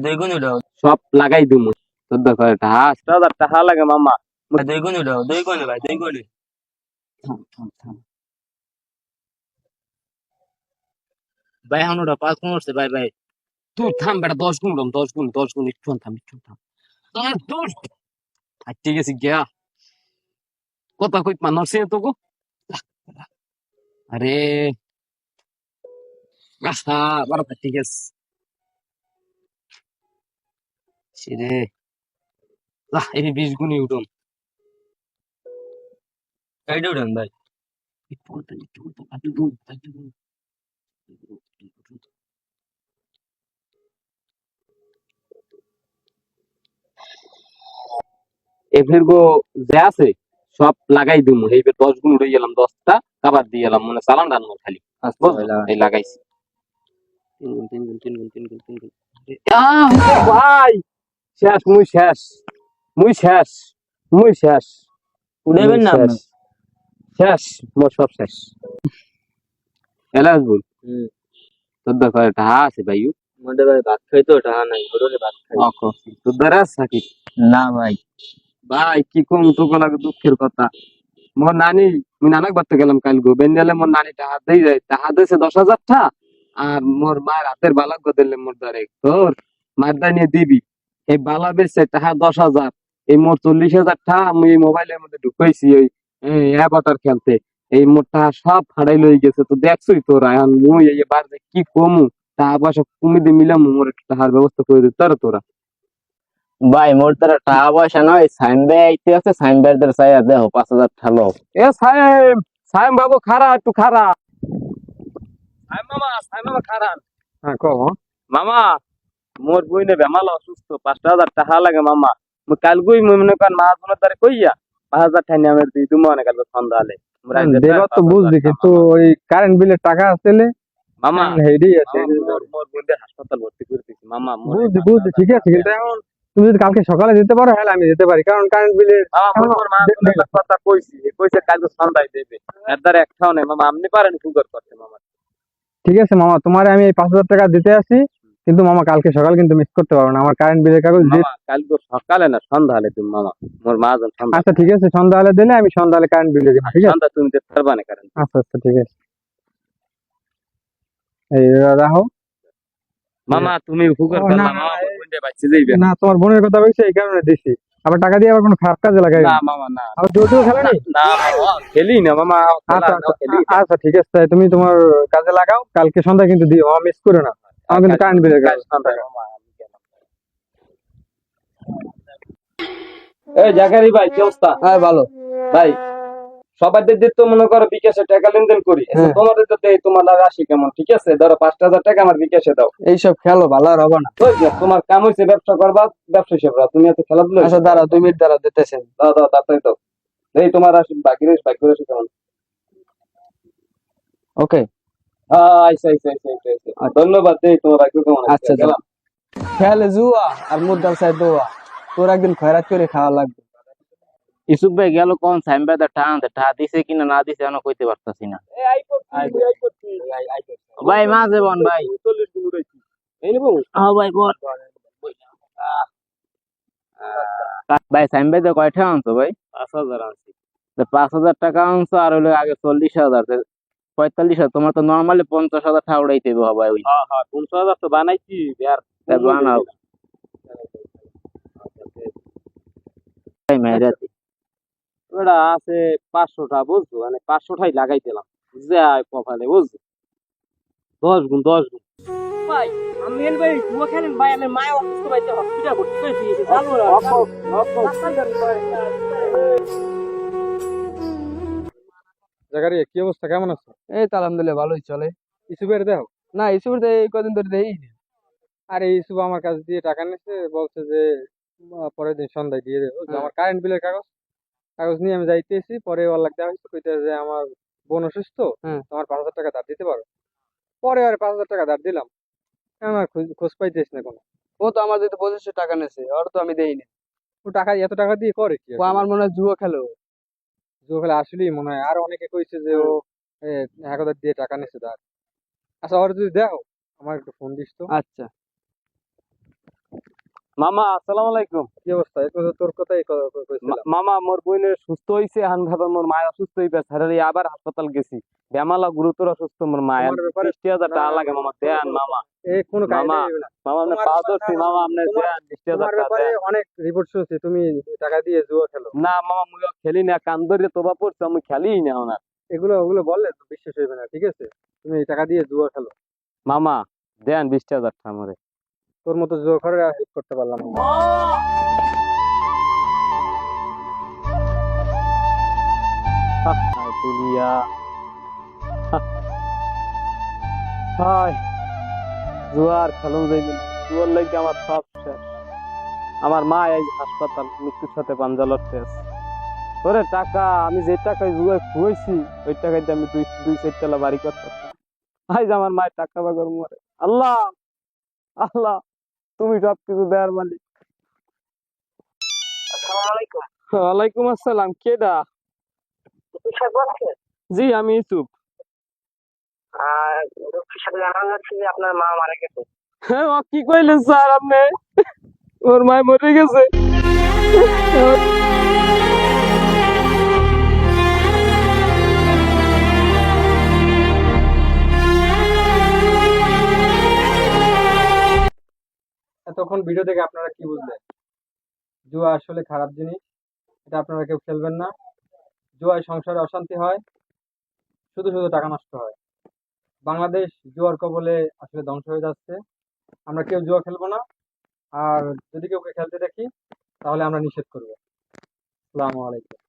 দুই গুণ উঠাও, সব লাগাই দিমু 14,000 টাকা। 8,000 টাকা লাগে মামা। দুই গুণ উঠাও, দুই গুণ ভাই, দুই গুণ। থাম, থাম, থাম। ভাই এখন ওটা 5 গুণ উঠছে ভাই ভাই। তুই থাম বেটা, 10 গুণ উঠাম, 10 গুণ, 10 গুণ, একটু থাম, একটু থাম। ঠিক আছে গিয়া কথা কই মানুষে তোকে। আরে আহা বারো, ঠিক আছে রে। এই 20 গুণই উঠুন। এইটা উঠান ভাই। একটু উঠুন, একটু উঠুন, একটু উঠুন, একটু উঠুন। এফেরগো যে আছে সব লাগাই দিমু, এই 10 গুণ উঠে গেলাম, 10টা কাবার দিয়ে গেলাম, মানে চালান ডান খালি। আচ্ছা ভাই বুঝলো, লাগান। এই লাগাইছি 3 গুণ, 3 গুণ, 3 গুণ, 3 গুণ, 3 গুণ। ভাই শেষ, মুই শেষ, মুই শেষ, মুই শেষ, মুই উঠাইবেন না শেষ, আপনি? শেষ, মোর সব শেষ। এলাস বল, হুম। 14,000 টাকা আছে ভাই। মোটে ভাই ভাত খাই তো, টাকা নাই, হোটেলে ভাত খাই। তোর দ্বারা সাকিব না ভাই। ভাই কি কম তোকে লাগে দুঃখের কথা। মোর নানি, মুই নানাক বাড়তে গেলাম কাল গো, বেন্ডালে মোর নানি টাকা দেই যায়, টাকা দিয়েছে 10,000 টাকা। আর মোর মায়ের হাতের বালাক দিলে মোর দ্বারে তোর মায়ের দ্বারা নিয়ে দিবি। এই বালা বেচছে টাকা 10,000, এই মোর 40,000 টাকা আমি এই মোবাইলের মধ্যে ঢুকাইছি ওই অ্যাভাটার খেলতে। এই মোর টাকা সব ফাড়াই লই গেছে, তো দেখছই তোরা। এখন মুই এই বার যে কি কমু, টাকা পয়সা কমিয়ে মিলাম, মোর একটু টাকার ব্যবস্থা করে দিতে পারো তোরা। ভাই মোর তারা টাকা পয়সা নয়, সাইন ভাই আইতে আছে, সাইন ভাইদের চাইয়া দেখো 5,000 ঠালো। এ সাইম, সাইম বাবু খারা, একটু খারা। সাইম মামা, সাইম মামা খারান। হ্যাঁ কহ মামা, মোর বই নে বেমাল অসুস্থ, 5,000 টাকা লাগে মামা। মুই কাল গুই মুই মনে করেন মাহাজনের দ্বারে কইয়া 5,000 টাকা নিয়ে আমার দিই তুমি অনেক কাল সন্ধ্যা হলে দেবার তো বুঝলি, কিন্তু ওই কারেন্ট বিলের টাকা আসলে মামা। হেডি আছে। মোর মোর বোনদের হাসপাতাল ভর্তি করে দিছি মামা, মোর এই বুঝলি বুঝলি, 5,000 ঠিক আছে, কিন্তু টাকা। এখন তুমি যদি কালকে সকালে যেতে পারো, হ্যাঁ আমি যেতে পারি, কারণ কারেন্ট বিলের মামা মুই মোর মাহাজনের কথা কইছি, কইছে কাল সন্ধ্যায় দেবে। এর দ্বারা একটাও নেই মামা, আপনি পারেন সুগার করতে মামা। ঠিক আছে মামা, তোমার আমি এই 5,000 টাকা দিতে আসি, কিন্তু মামা কালকে সকাল কিন্তু মিস করতে পারো না, আমার কারেন্ট বিলের কাগজ মামা কাল তো সকালে না সন্ধ্যা হলে তুমি মামা, মোর মাহাজন সন্ধ্যা। আচ্ছা ঠিক আছে, সন্ধ্যা হলে দিলে আমি সন্ধ্যা হলে কারেন্ট বিলে দেবো, ঠিক আছে। সন্ধ্যা তুমি দিতে পারবা না কারণ। আচ্ছা আচ্ছা ঠিক আছে, এই রাখো। মামা তুমি হুগার ও, না করলা না মামা, না, মোর বোনদের বাচ্চা যাইবে। না তোমার বোনের কথা বলছি এই কারণে দিছি, আবার টাকা দিয়ে আবার কোনো খারাপ কাজে লাগাই না না। মামা না। আবার জোর জোর খেলে না নি। না মামা খেলি না মামা, খেলা আচ্ছা নাও আচ্ছা খেলি না। আচ্ছা ঠিক আছে, তাই তুমি তোমার কাজে লাগাও, কালকে সন্ধ্যায় কিন্তু দিও, আমার মিস করে না, আমার কিন্তু কারেন্ট বিলের কাল কাগজ সন্ধ্যায় টাকা। মামা আমি গেলাম। এই জাকারি ভাই কি অবস্থা? হ্যাঁ ভালো। ভাই সবার দিক তো মনে করো বিকাশে টাকা লেনদেন করি, হ্যাঁ তোমাদের তো দেই, তোমার রাশি কেমন ঠিক আছে, ধরো 5,000 টাকা আমার বিকাশে দাও। এইসব খেলো, ভালো আর হবে না। ওই যে তোমার কাম হয়েছে, ব্যবসা করবা, ব্যবসা হিসেবে তুমি এত খেলাধুলা আচ্ছা দাঁড়াও, 2 মিনিট দাঁড়াও, দিতেছেন। দাও দাও তাড়াতাড়ি দাও। এই তোমার রাশি বাকি রাশি কেমন? ওকে। আচ্ছা আচ্ছা আচ্ছা আচ্ছা আচ্ছা, ধন্যবাদ। এই তোমার ভাগ্য কেমন আছে? আচ্ছা গেলাম। খেলে জুয়া আর মুদ্রার চাই দোয়া, তোর একদিন খয়রাত করে খাওয়া লাগবে। ইসুক ভাই গেল কোন সাইন ভাইদের টাকা আনতে, টাকা দিছে কিনা না দিছে এখনো কইতে পারতাছি না। আই করছি, আই করছি, আই করছি। ভাই মাঝে বন ভাই। 40 দিন উড়াইছি। এই নিবো? হ্যাঁ ভাই বল। ভাই সাইন ভাইদের কয় টাকা আনছো ভাই? 5,000 আনছি। 5,000 টাকা আনছো, আর হলো আগে 40,000, 45,000। তোমার তো নর্মালি 50,000 টাকা উড়াইতে হবে ভাই। ওই হ্যাঁ হ্যাঁ 50,000 তো বানাইছি আর বানাও ভাই মেরাতি। ওটা আছে 500টা বুঝছো, মানে 500টাই লাগাই দিলাম যায় কপালে বুঝছো। 10 গুণ 10 গুণ। ভাই আমি এল ভাই জুয়া খেলেন ভাই, আমি মায়ের অসুস্থ ভাইতে হসপিটাল ভর্তি করেছি, জানো না জাকারিয়া কি অবস্থা, কেমন আছো? এই তো আলহামদুলিল্লাহ ভালোই চলে। ইসুবের দেও। না ইসুর তো এই কদিন ধরে দেই। আর এই ইসুব আমার কাছে দিয়ে টাকা নিচ্ছে, বলছে যে পরের দিন সন্ধ্যায় দিয়ে দেবো, বুঝছো? আমার কারেন্ট বিলের কাগজ কাগজ নিয়ে আমি যাইতেছি, পরে ওর লাগ দেওয়া হয়েছে, কইতে যে আমার বোন অসুস্থ, হ্যাঁ তোমার 5,000 টাকা ধার দিতে পারো। পরে আর 5,000 টাকা ধার দিলাম, আমার খোঁজ পাইতেছ না কোনো। ও তো আমার যেহেতু 2500 টাকা নেছে, ওর তো আমি দেইনি। ও টাকা এত টাকা দিয়ে করে কি ও আসলে? আমার মনে হয় জুয়া খেলো। জুয়া খেলে আসলেই মনে হয়, আর অনেকে কইছে যে ও 1,000 দিয়ে টাকা নিচ্ছে ধার। আচ্ছা ওর যদি দেখো, আমার একটু ফোন দিস তো। আচ্ছা মামা আসসালামু আলাইকুম। কি অবস্থা? একটু তো তোর কথাই কইছিলাম। মামা মোর বোনের সুস্থ হইছে, হান ভাবে মোর মায়ের অসুস্থ হইবে ছাড়ারি আবার হাসপাতাল গেছি, বেমালা গুরুতর অসুস্থ মোর মায়ের। তোমার ব্যাপারে 20,000 টাকা না, লাগে মামা, দেন মামা। এই কোনো কাহিনী মামা হইবে না। মামা আপনি তোমার পা ধরছি না, মামা, আপনি তোমার দেন 20,000 তোমার টাকা ব্যাপারে দেন। অনেক রিপোর্ট শুনছি তুমি টাকা দিয়ে জুয়া খেলো। না মামা মুইও খেলি না, কান ধরে তোবা পড়ছে, আমি খেলি না ওনার। ওগুলো বললে তো বিশ্বাস হইবে না, ঠিক আছে? তুমি এই টাকা দিয়ে জুয়া খেলো। মামা দেন 20,000 টাকা আমারে। তোর মতো জুয়া করে হেল্প করতে পারলাম না। হায় দুনিয়া, হায় জুয়ার খেলুন যাইবে না, জুয়ার লাগি আমার সব শেষ। আমার মা এই হাসপাতাল, মৃত্যুর সাথে পাঞ্জা লড়তে আছে। ওরে টাকা, আমি যে টাকায় জুয়ায় খুঁয়েছি ওই টাকায় দিয়ে আমি দুই দুই চারতলা বাড়ি করতে পারতাম। আজ আমার মায়ের টাকা বাগর মরে। আল্লাহ আল্লাহ, তুমি সব কিছু দেওয়ার মালিক। আসসালামু আলাইকুম। ওয়ালাইকুম আসসালাম, কেডা? সাহেব বলছেন? জি আমি ইউসুফ। ডক্টর সাহেব জানানো যাচ্ছে যে আপনার মা মারা গেছে। হ্যাঁ ও কি কইলেন স্যার আপনি? ওর মায় মরে গেছে। এতক্ষণ ভিডিও দেখে আপনারা কি বুঝলেন? জুয়া আসলে খারাপ জিনিস, এটা আপনারা কেউ খেলবেন না। জুয়ায় সংসারে অশান্তি হয়, শুধু শুধু টাকা নষ্ট হয়। বাংলাদেশ জুয়ার কবলে আসলে ধ্বংস হয়ে যাচ্ছে। আমরা কেউ জুয়া খেলবো না, আর যদি কেউ খেলতে দেখি তাহলে আমরা নিষেধ করবো। আসসালামু আলাইকুম।